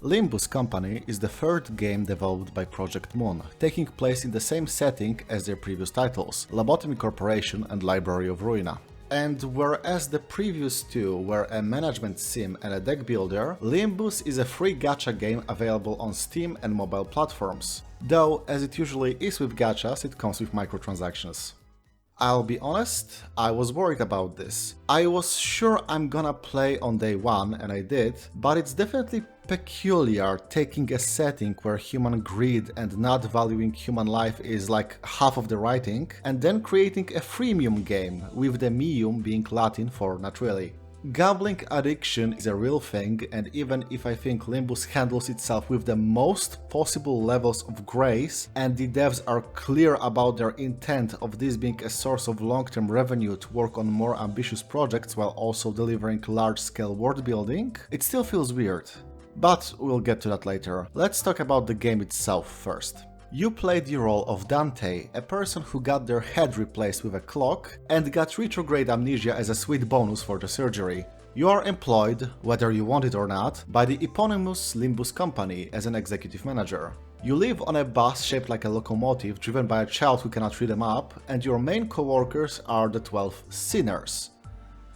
Limbus Company is the third game developed by Project Moon, taking place in the same setting as their previous titles, Lobotomy Corporation and Library of Ruina. And whereas the previous two were a management sim and a deck builder, Limbus is a free gacha game available on Steam and mobile platforms. Though, as it usually is with gachas, it comes with microtransactions. I'll be honest, I was worried about this. I was sure I'm gonna play on day one, and I did, but it's definitely peculiar taking a setting where human greed and not valuing human life is like half of the writing, and then creating a freemium game, with the mium being Latin for not really. Gambling addiction is a real thing, and even if I think Limbus handles itself with the most possible levels of grace, and the devs are clear about their intent of this being a source of long-term revenue to work on more ambitious projects while also delivering large-scale world building, it still feels weird. But we'll get to that later. Let's talk about the game itself first. You played the role of Dante, a person who got their head replaced with a clock and got retrograde amnesia as a sweet bonus for the surgery. You are employed, whether you want it or not, by the eponymous Limbus Company as an executive manager. You live on a bus shaped like a locomotive driven by a child who cannot read them up, and your main co-workers are the 12 sinners.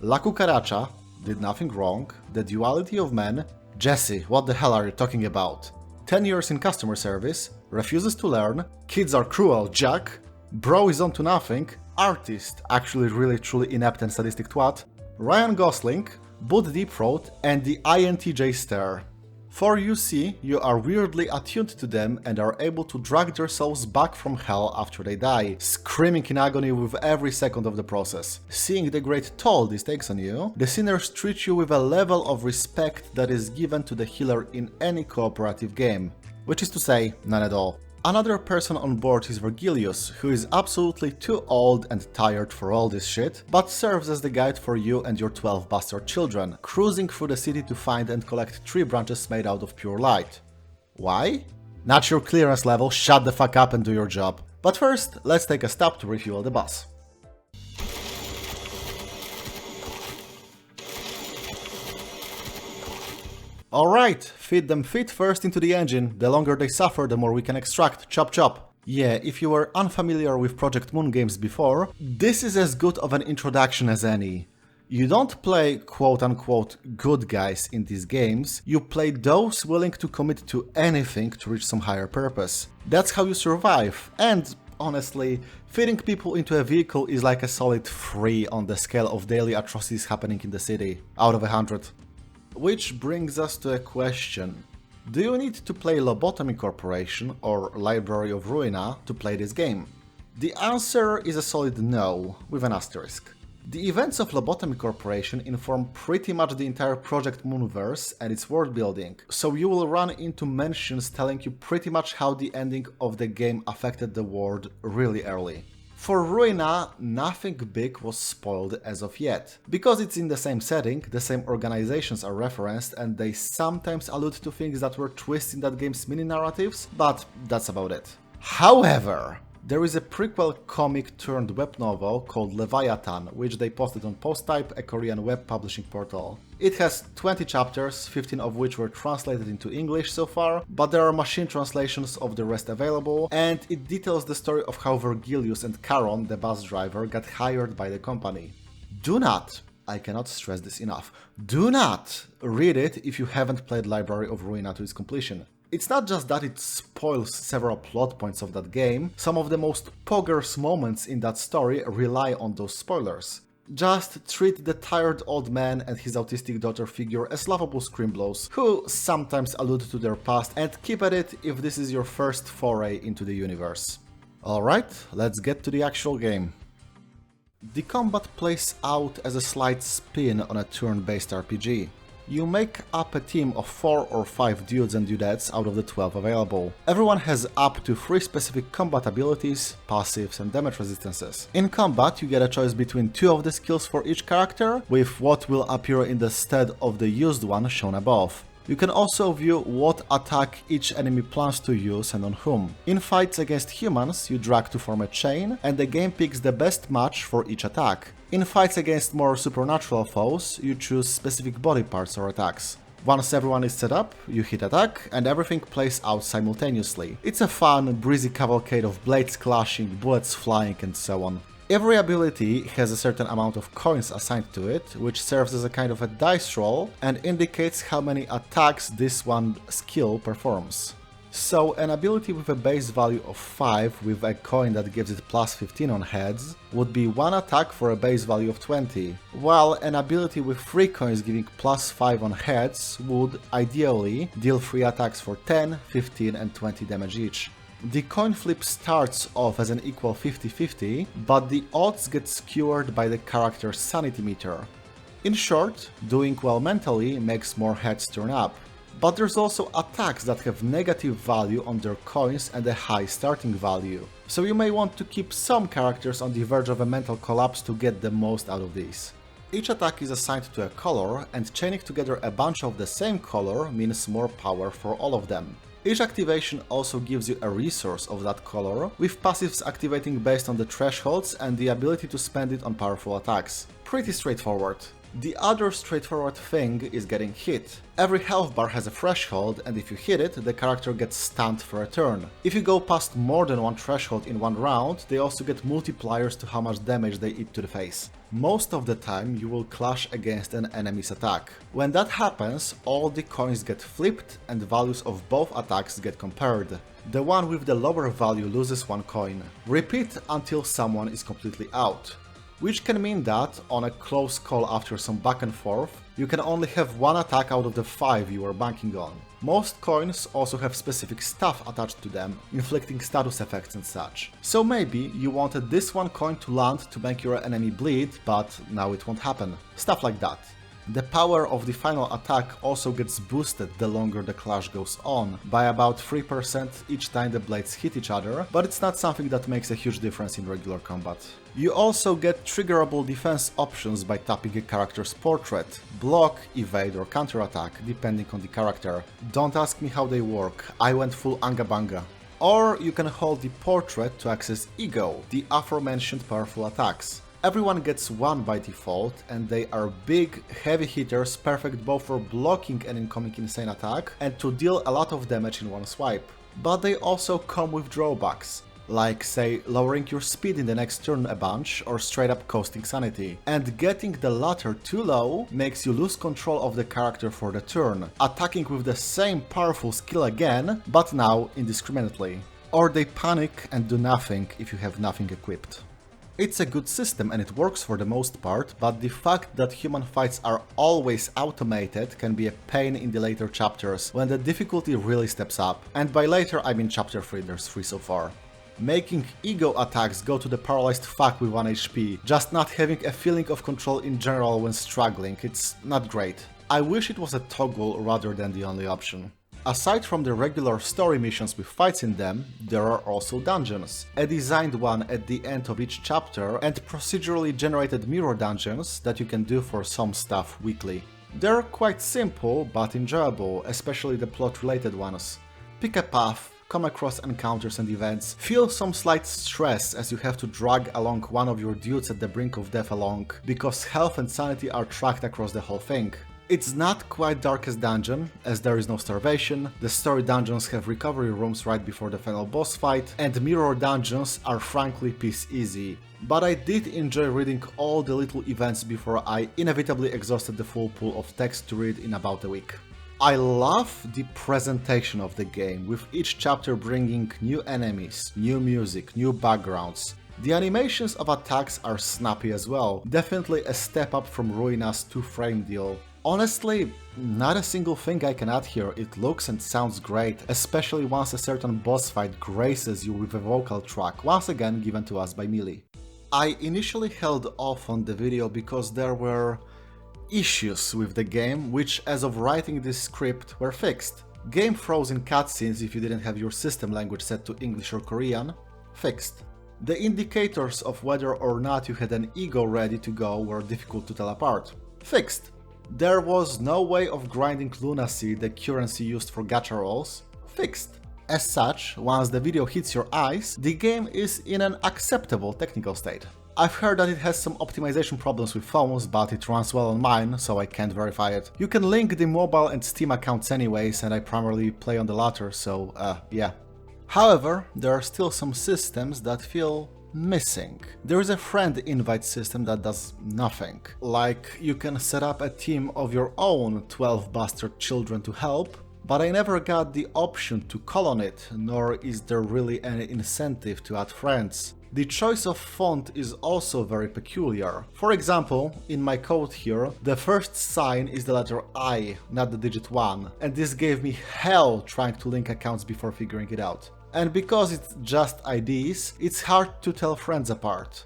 La Cucaracha did nothing wrong, the duality of men, Jesse, what the hell are you talking about? 10 years in customer service, refuses to learn, kids are cruel, Jack, bro is on to nothing, artist, actually really truly inept and sadistic twat, Ryan Gosling, Bud Deep Throat, and the INTJ stare. For you see, you are weirdly attuned to them and are able to drag their souls back from hell after they die, screaming in agony with every second of the process. Seeing the great toll this takes on you, the sinners treat you with a level of respect that is given to the healer in any cooperative game. Which is to say, none at all. Another person on board is Vergilius, who is absolutely too old and tired for all this shit, but serves as the guide for you and your 12 bastard children, cruising through the city to find and collect tree branches made out of pure light. Why? Not your clearance level, shut the fuck up and do your job. But first, let's take a stop to refuel the bus. Alright, feed them feet first into the engine, the longer they suffer the more we can extract, chop chop. Yeah, if you were unfamiliar with Project Moon games before, this is as good of an introduction as any. You don't play quote-unquote good guys in these games, you play those willing to commit to anything to reach some higher purpose. That's how you survive, and honestly, feeding people into a vehicle is like a solid 3 on the scale of daily atrocities happening in the city, out of 100. Which brings us to a question. Do you need to play Lobotomy Corporation or Library of Ruina to play this game? The answer is a solid no, with an asterisk. The events of Lobotomy Corporation inform pretty much the entire Project Moonverse and its world building, so you will run into mentions telling you pretty much how the ending of the game affected the world really early. For Ruina, nothing big was spoiled as of yet. Because it's in the same setting, the same organizations are referenced and they sometimes allude to things that were twists in that game's mini-narratives, but that's about it. However, there is a prequel comic turned web novel called Leviathan, which they posted on Posttype, a Korean web publishing portal. It has 20 chapters, 15 of which were translated into English so far, but there are machine translations of the rest available, and it details the story of how Vergilius and Charon, the bus driver, got hired by the company. Do not, I cannot stress this enough, do not read it if you haven't played Library of Ruina to its completion. It's not just that it spoils several plot points of that game, some of the most poggers moments in that story rely on those spoilers. Just treat the tired old man and his autistic daughter figure as lovable screamblows, who sometimes allude to their past, and keep at it if this is your first foray into the universe. Alright, let's get to the actual game. The combat plays out as a slight spin on a turn-based RPG. You make up a team of 4 or 5 dudes and dudettes out of the 12 available. Everyone has up to 3 specific combat abilities, passives and damage resistances. In combat you get a choice between 2 of the skills for each character, with what will appear in the stead of the used one shown above. You can also view what attack each enemy plans to use and on whom. In fights against humans, you drag to form a chain, and the game picks the best match for each attack. In fights against more supernatural foes, you choose specific body parts or attacks. Once everyone is set up, you hit attack and everything plays out simultaneously. It's a fun, breezy cavalcade of blades clashing, bullets flying and so on. Every ability has a certain amount of coins assigned to it, which serves as a kind of a dice roll and indicates how many attacks this one skill performs. So an ability with a base value of 5 with a coin that gives it plus 15 on heads would be 1 attack for a base value of 20, while an ability with 3 coins giving plus 5 on heads would ideally deal 3 attacks for 10, 15 and 20 damage each. The coin flip starts off as an equal 50-50, but the odds get skewered by the character's sanity meter. In short, doing well mentally makes more heads turn up. But there's also attacks that have negative value on their coins and a high starting value, so you may want to keep some characters on the verge of a mental collapse to get the most out of these. Each attack is assigned to a color, and chaining together a bunch of the same color means more power for all of them. Each activation also gives you a resource of that color, with passives activating based on the thresholds and the ability to spend it on powerful attacks. Pretty straightforward. The other straightforward thing is getting hit. Every health bar has a threshold, and if you hit it, the character gets stunned for a turn. If you go past more than one threshold in one round, they also get multipliers to how much damage they eat to the face. Most of the time you will clash against an enemy's attack. When that happens, all the coins get flipped and the values of both attacks get compared. The one with the lower value loses 1 coin. Repeat until someone is completely out. Which can mean that, on a close call after some back and forth, you can only have 1 attack out of the 5 you are banking on. Most coins also have specific stuff attached to them, inflicting status effects and such. So maybe you wanted this 1 coin to land to make your enemy bleed, but now it won't happen. Stuff like that. The power of the final attack also gets boosted the longer the clash goes on, by about 3% each time the blades hit each other, but it's not something that makes a huge difference in regular combat. You also get triggerable defense options by tapping a character's portrait, block, evade or counterattack, depending on the character. Don't ask me how they work, I went full anga banga. Or you can hold the portrait to access Ego, the aforementioned powerful attacks. Everyone gets 1 by default, and they are big, heavy hitters perfect both for blocking an incoming insane attack and to deal a lot of damage in one swipe. But they also come with drawbacks, like say lowering your speed in the next turn a bunch or straight up coasting sanity. And getting the latter too low makes you lose control of the character for the turn, attacking with the same powerful skill again, but now indiscriminately. Or they panic and do nothing if you have nothing equipped. It's a good system and it works for the most part, but the fact that human fights are always automated can be a pain in the later chapters, when the difficulty really steps up. And by later I mean chapter 3, there's 3 so far. Making ego attacks go to the paralyzed fuck with 1 HP, just not having a feeling of control in general when struggling, it's not great. I wish it was a toggle rather than the only option. Aside from the regular story missions with fights in them, there are also dungeons. A designed one at the end of each chapter and procedurally generated mirror dungeons that you can do for some stuff weekly. They're quite simple but enjoyable, especially the plot-related ones. Pick a path, come across encounters and events, feel some slight stress as you have to drag along one of your dudes at the brink of death along, because health and sanity are tracked across the whole thing. It's not quite Darkest Dungeon, as there is no starvation, the story dungeons have recovery rooms right before the final boss fight, and mirror dungeons are frankly piece easy. But I did enjoy reading all the little events before I inevitably exhausted the full pool of text to read in about a week. I love the presentation of the game, with each chapter bringing new enemies, new music, new backgrounds. The animations of attacks are snappy as well, definitely a step up from Ruina's 2-frame deal. Honestly, not a single thing I can add here, it looks and sounds great, especially once a certain boss fight graces you with a vocal track, once again given to us by Mili. I initially held off on the video because there were issues with the game, which as of writing this script were fixed. Game froze in cutscenes if you didn't have your system language set to English or Korean, fixed. The indicators of whether or not you had an ego ready to go were difficult to tell apart, fixed. There was no way of grinding lunacy, the currency used for gacha rolls, fixed. As such, once the video hits your eyes, the game is in an acceptable technical state. I've heard that it has some optimization problems with phones, but it runs well on mine, so I can't verify it. You can link the mobile and Steam accounts anyways, and I primarily play on the latter, so yeah. However, there are still some systems that feel missing. There is a friend invite system that does nothing. Like, you can set up a team of your own 12 bastard children to help, but I never got the option to call on it, nor is there really any incentive to add friends. The choice of font is also very peculiar. For example, in my code here, the first sign is the letter I, not the digit 1, and this gave me hell trying to link accounts before figuring it out. And because it's just IDs, it's hard to tell friends apart.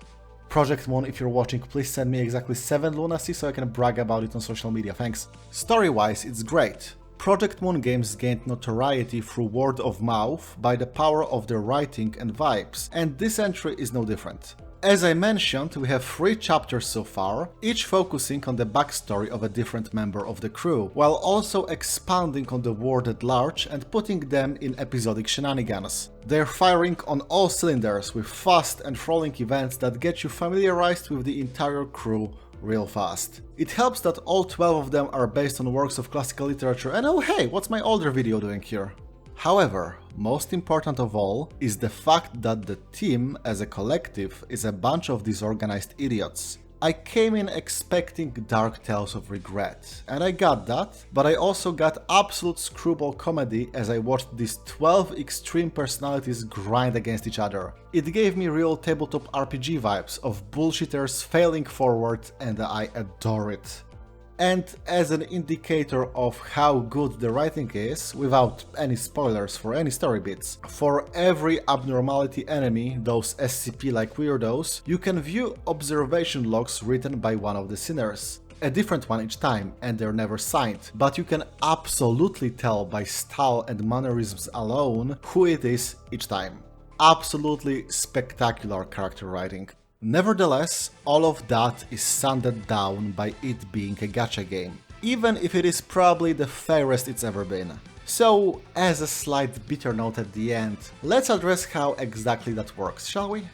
Project Moon, if you're watching, please send me exactly 7 lunacy so I can brag about it on social media, thanks. Story-wise, it's great. Project Moon games gained notoriety through word of mouth by the power of their writing and vibes, and this entry is no different. As I mentioned, we have 3 chapters so far, each focusing on the backstory of a different member of the crew, while also expanding on the world at large and putting them in episodic shenanigans. They're firing on all cylinders with fast and thrilling events that get you familiarized with the entire crew real fast. It helps that all 12 of them are based on works of classical literature, and oh hey, what's my older video doing here? However, most important of all is the fact that the team as a collective is a bunch of disorganized idiots. I came in expecting dark tales of regret, and I got that, but I also got absolute screwball comedy as I watched these 12 extreme personalities grind against each other. It gave me real tabletop RPG vibes of bullshitters failing forward, and I adore it. And as an indicator of how good the writing is, without any spoilers for any story bits, for every abnormality enemy, those SCP-like weirdos, you can view observation logs written by one of the sinners. A different one each time, and they're never signed, but you can absolutely tell by style and mannerisms alone who it is each time. Absolutely spectacular character writing. Nevertheless, all of that is sanded down by it being a gacha game, even if it is probably the fairest it's ever been. So, as a slight bitter note at the end, let's address how exactly that works, shall we?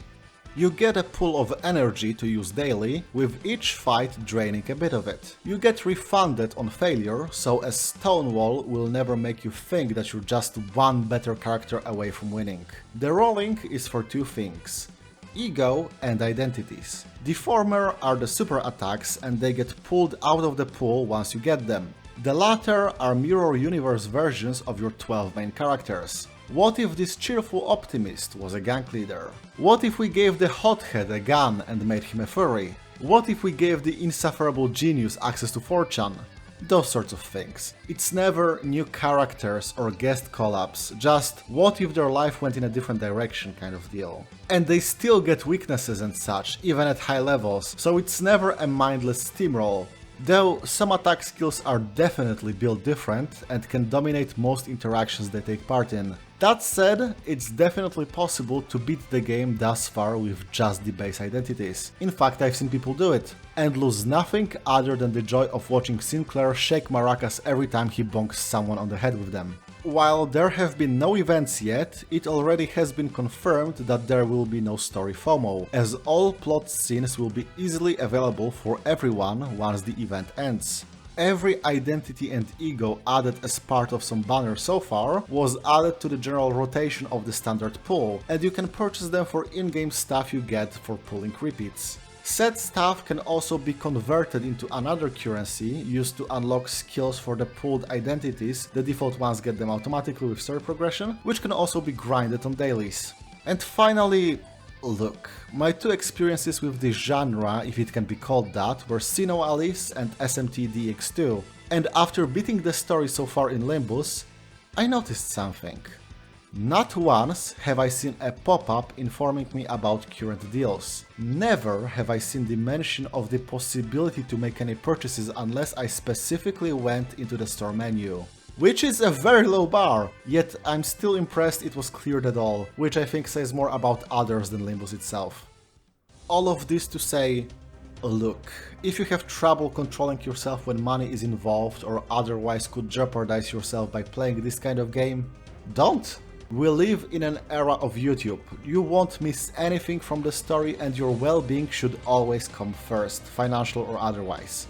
You get a pool of energy to use daily, with each fight draining a bit of it. You get refunded on failure, so a Stonewall will never make you think that you're just one better character away from winning. The rolling is for 2 things: ego and identities. The former are the super attacks, and they get pulled out of the pool once you get them. The latter are mirror universe versions of your 12 main characters. What if this cheerful optimist was a gang leader? What if we gave the hothead a gun and made him a furry? What if we gave the insufferable genius access to 4chan? Those sorts of things. It's never new characters or guest collabs, just what if their life went in a different direction kind of deal. And they still get weaknesses and such, even at high levels, so it's never a mindless steamroll. Though some attack skills are definitely built different and can dominate most interactions they take part in. That said, it's definitely possible to beat the game thus far with just the base identities. In fact, I've seen people do it, and lose nothing other than the joy of watching Sinclair shake maracas every time he bonks someone on the head with them. While there have been no events yet, it already has been confirmed that there will be no story FOMO, as all plot scenes will be easily available for everyone once the event ends. Every identity and ego added as part of some banner so far was added to the general rotation of the standard pool, and you can purchase them for in-game stuff you get for pulling repeats. Said stuff can also be converted into another currency used to unlock skills for the pooled identities. The default ones get them automatically with story progression, which can also be grinded on dailies. And finally, look, my 2 experiences with this genre, if it can be called that, were Sinnoh Alice and SMT DX2, and after beating the story so far in Limbus, I noticed something. Not once have I seen a pop-up informing me about current deals. Never have I seen the mention of the possibility to make any purchases unless I specifically went into the store menu. Which is a very low bar, yet I'm still impressed it was cleared at all, which I think says more about others than Limbus itself. All of this to say, look, if you have trouble controlling yourself when money is involved or otherwise could jeopardize yourself by playing this kind of game, don't! We live in an era of YouTube. You won't miss anything from the story and your well-being should always come first, financial or otherwise.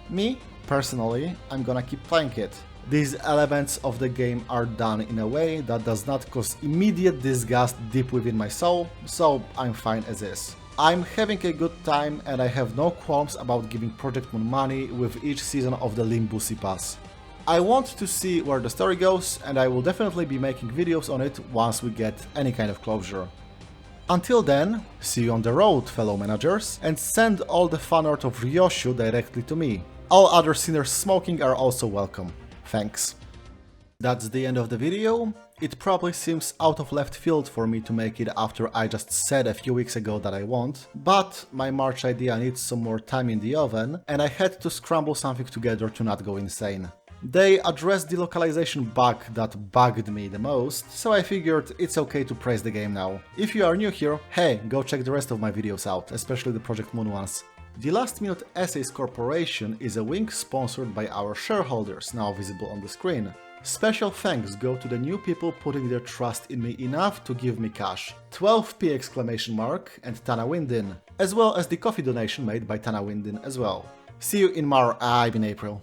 Me, personally, I'm gonna keep playing it. These elements of the game are done in a way that does not cause immediate disgust deep within my soul, so I'm fine as is. I'm having a good time and I have no qualms about giving Project Moon money with each season of the Limbus Pass. I want to see where the story goes and I will definitely be making videos on it once we get any kind of closure. Until then, see you on the road, fellow managers, and send all the fan art of Ryoshu directly to me. All other sinners smoking are also welcome. Thanks. That's the end of the video. It probably seems out of left field for me to make it after I just said a few weeks ago that I won't, but my March idea needs some more time in the oven and I had to scramble something together to not go insane. They addressed the localization bug that bugged me the most, so I figured it's okay to praise the game now. If you are new here, hey, go check the rest of my videos out, especially the Project Moon ones. The Last Minute Essays Corporation is a wing sponsored by our shareholders, now visible on the screen. Special thanks go to the new people putting their trust in me enough to give me cash. 12p! And Tana Windin, as well as the coffee donation made by Tana Windin as well. See you in April.